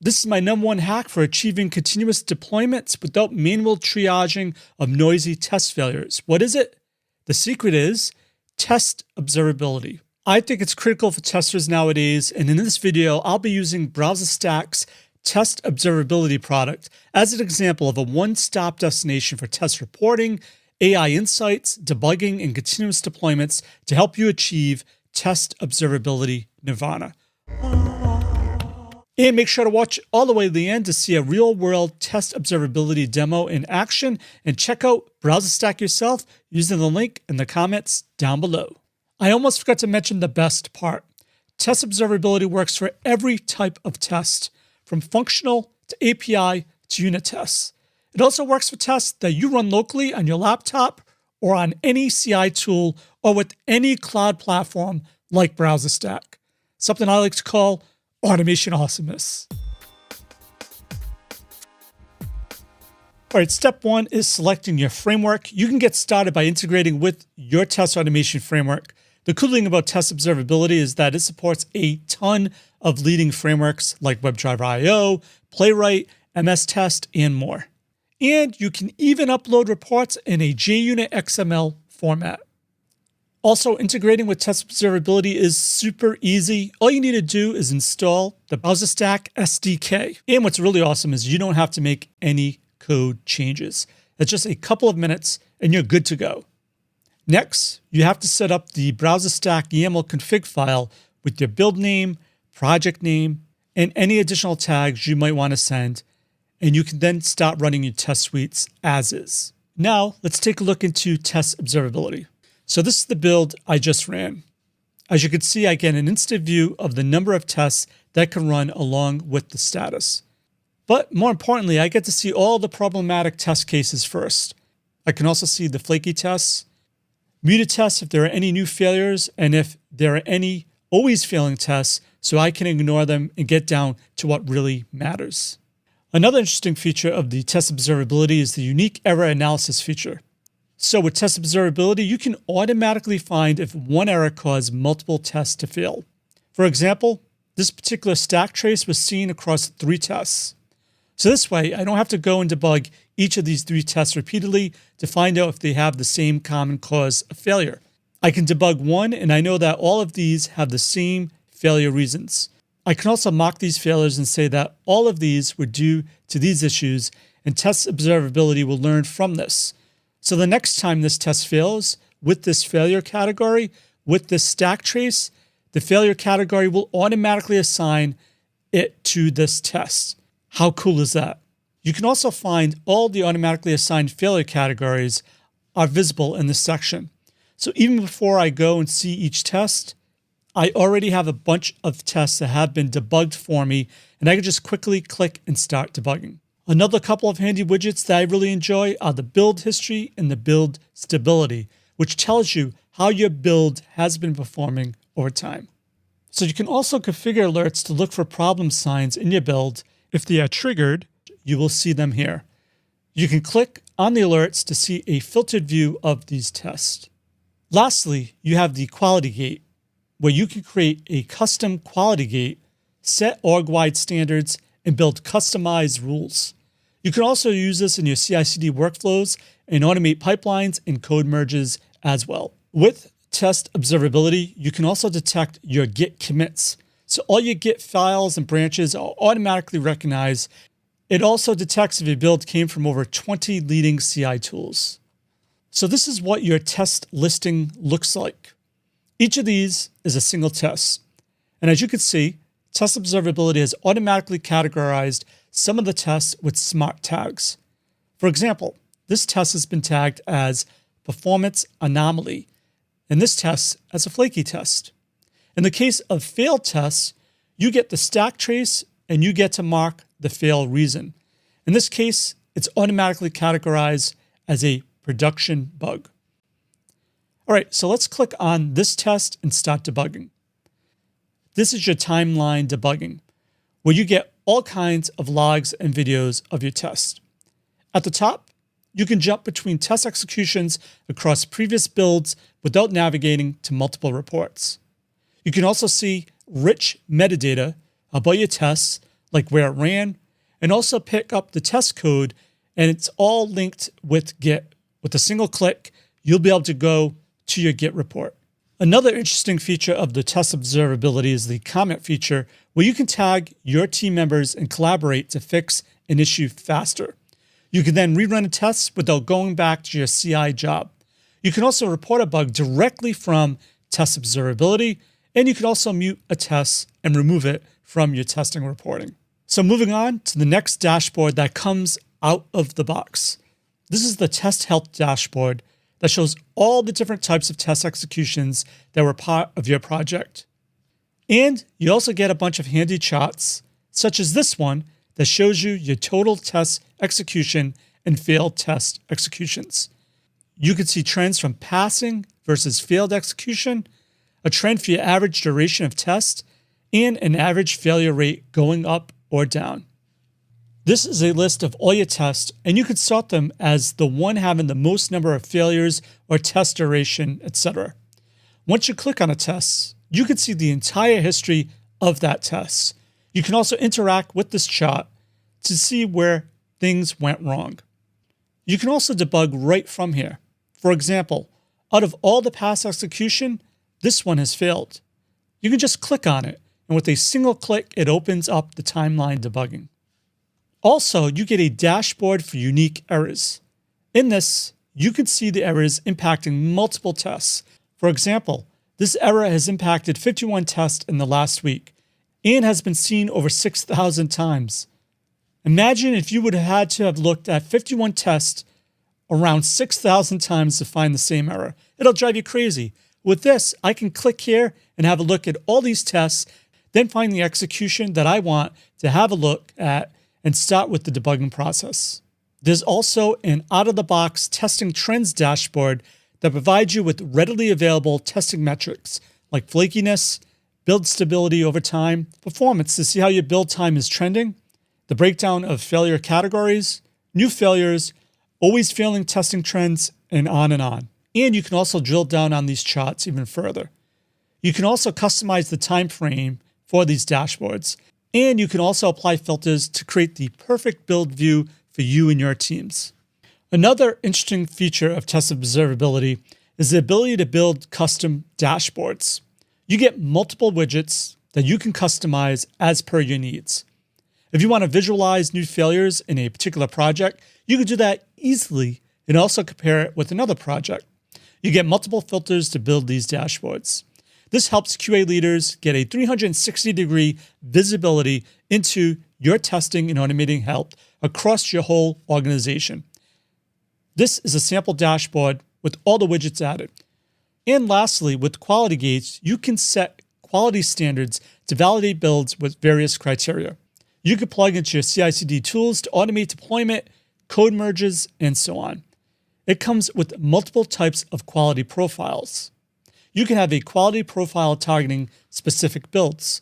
This is my #1 hack for achieving continuous deployments without manual triaging of noisy test failures. What is it? The secret is test observability. I think it's critical for testers nowadays, and in this video, I'll be using BrowserStack's test observability product as an example of a one-stop destination for test reporting, AI insights, debugging, and continuous deployments to help you achieve test observability nirvana. And make sure to watch all the way to the end to see a real-world test observability demo in action, and check out BrowserStack yourself using the link in the comments down below. I almost forgot to mention the best part. Test observability works for every type of test, from functional to API to unit tests. It also works for tests that you run locally on your laptop or on any CI tool or with any cloud platform like BrowserStack. Something I like to call automation awesomeness. All right, step 1 is selecting your framework. You can get started by integrating with your test automation framework. The cool thing about test observability is that it supports a ton of leading frameworks like WebDriver IO, Playwright, MS Test, and more. And you can even upload reports in a JUnit XML format. Also, integrating with test observability is super easy. All you need to do is install the BrowserStack SDK. And what's really awesome is you don't have to make any code changes. It's just a couple of minutes and you're good to go. Next, you have to set up the BrowserStack YAML config file with your build name, project name, and any additional tags you might want to send. And you can then start running your test suites as is. Now, let's take a look into test observability. So this is the build I just ran. As you can see, I get an instant view of the number of tests that can run along with the status. But more importantly, I get to see all the problematic test cases first. I can also see the flaky tests, muted tests if there are any new failures, and if there are any always failing tests, so I can ignore them and get down to what really matters. Another interesting feature of the test observability is the unique error analysis feature. So with test observability, you can automatically find if one error caused multiple tests to fail. For example, this particular stack trace was seen across 3 tests. So this way, I don't have to go and debug each of these 3 tests repeatedly to find out if they have the same common cause of failure. I can debug one, and I know that all of these have the same failure reasons. I can also mock these failures and say that all of these were due to these issues, and test observability will learn from this. So the next time this test fails with this failure category, with this stack trace, the failure category will automatically assign it to this test. How cool is that? You can also find all the automatically assigned failure categories are visible in this section. So even before I go and see each test, I already have a bunch of tests that have been debugged for me, and I can just quickly click and start debugging. Another couple of handy widgets that I really enjoy are the build history and the build stability, which tells you how your build has been performing over time. So you can also configure alerts to look for problem signs in your build. If they are triggered, you will see them here. You can click on the alerts to see a filtered view of these tests. Lastly, you have the quality gate, where you can create a custom quality gate, set org-wide standards, and build customized rules. You can also use this in your CI/CD workflows and automate pipelines and code merges as well. With test observability, you can also detect your Git commits. So all your Git files and branches are automatically recognized. It also detects if your build came from over 20 leading CI tools. So this is what your test listing looks like. Each of these is a single test. And as you can see, test observability has automatically categorized some of the tests with smart tags. For example, this test has been tagged as performance anomaly, and this test as a flaky test. In the case of failed tests, you get the stack trace and you get to mark the fail reason. In this case, it's automatically categorized as a production bug. All right, so let's click on this test and start debugging. This is your timeline debugging, where you get all kinds of logs and videos of your test. At the top, you can jump between test executions across previous builds without navigating to multiple reports. You can also see rich metadata about your tests, like where it ran, and also pick up the test code, and it's all linked with Git. With a single click, you'll be able to go to your Git report. Another interesting feature of the test observability is the comment feature, where you can tag your team members and collaborate to fix an issue faster. You can then rerun a test without going back to your CI job. You can also report a bug directly from test observability, and you can also mute a test and remove it from your testing reporting. So moving on to the next dashboard that comes out of the box. This is the test health dashboard that shows all the different types of test executions that were part of your project. And you also get a bunch of handy charts, such as this one that shows you your total test execution and failed test executions. You can see trends from passing versus failed execution, a trend for your average duration of test, and an average failure rate going up or down. This is a list of all your tests, and you can sort them as the one having the most number of failures or test duration, etc. Once you click on a test, you can see the entire history of that test. You can also interact with this chart to see where things went wrong. You can also debug right from here. For example, out of all the past execution, this one has failed. You can just click on it, and with a single click, it opens up the timeline debugging. Also, you get a dashboard for unique errors. In this, you can see the errors impacting multiple tests. For example, this error has impacted 51 tests in the last week and has been seen over 6,000 times. Imagine if you would have had to have looked at 51 tests around 6,000 times to find the same error. It'll drive you crazy. With this, I can click here and have a look at all these tests, then find the execution that I want to have a look at and start with the debugging process. There's also an out-of-the-box testing trends dashboard that provides you with readily available testing metrics like flakiness, build stability over time, performance to see how your build time is trending, the breakdown of failure categories, new failures, always failing testing trends, and on and on. And you can also drill down on these charts even further. You can also customize the time frame for these dashboards, and you can also apply filters to create the perfect build view for you and your teams. Another interesting feature of test observability is the ability to build custom dashboards. You get multiple widgets that you can customize as per your needs. If you want to visualize new failures in a particular project, you can do that easily and also compare it with another project. You get multiple filters to build these dashboards. This helps QA leaders get a 360-degree visibility into your testing and automating health across your whole organization. This is a sample dashboard with all the widgets added. And lastly, with quality gates, you can set quality standards to validate builds with various criteria. You can plug into your CI/CD tools to automate deployment, code merges, and so on. It comes with multiple types of quality profiles. You can have a quality profile targeting specific builds.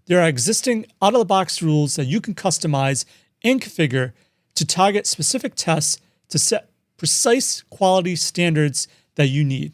There are existing out-of-the-box rules that you can customize and configure to target specific tests to set precise quality standards that you need.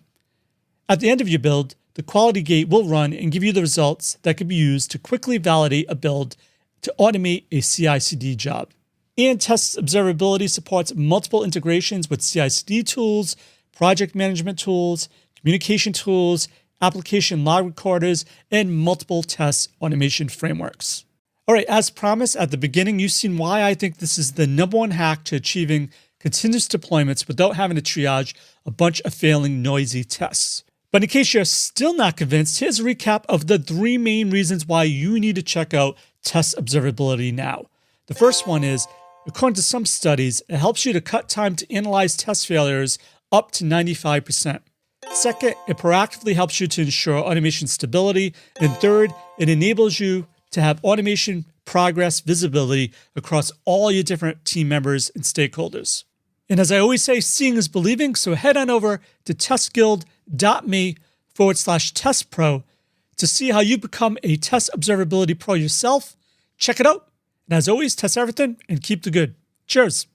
At the end of your build, the quality gate will run and give you the results that can be used to quickly validate a build to automate a CI/CD job. And test observability supports multiple integrations with CI/CD tools, project management tools, communication tools, application log recorders, and multiple test automation frameworks. All right, as promised at the beginning, you've seen why I think this is the #1 hack to achieving continuous deployments without having to triage a bunch of failing noisy tests. But in case you're still not convinced, here's a recap of the 3 main reasons why you need to check out test observability now. The first one is, according to some studies, it helps you to cut time to analyze test failures up to 95%. Second, it proactively helps you to ensure automation stability. And third, it enables you to have automation progress visibility across all your different team members and stakeholders. And as I always say, seeing is believing, so head on over to testguild.me/testpro to see how you become a test observability pro yourself. Check it out. And as always, test everything and keep the good. Cheers.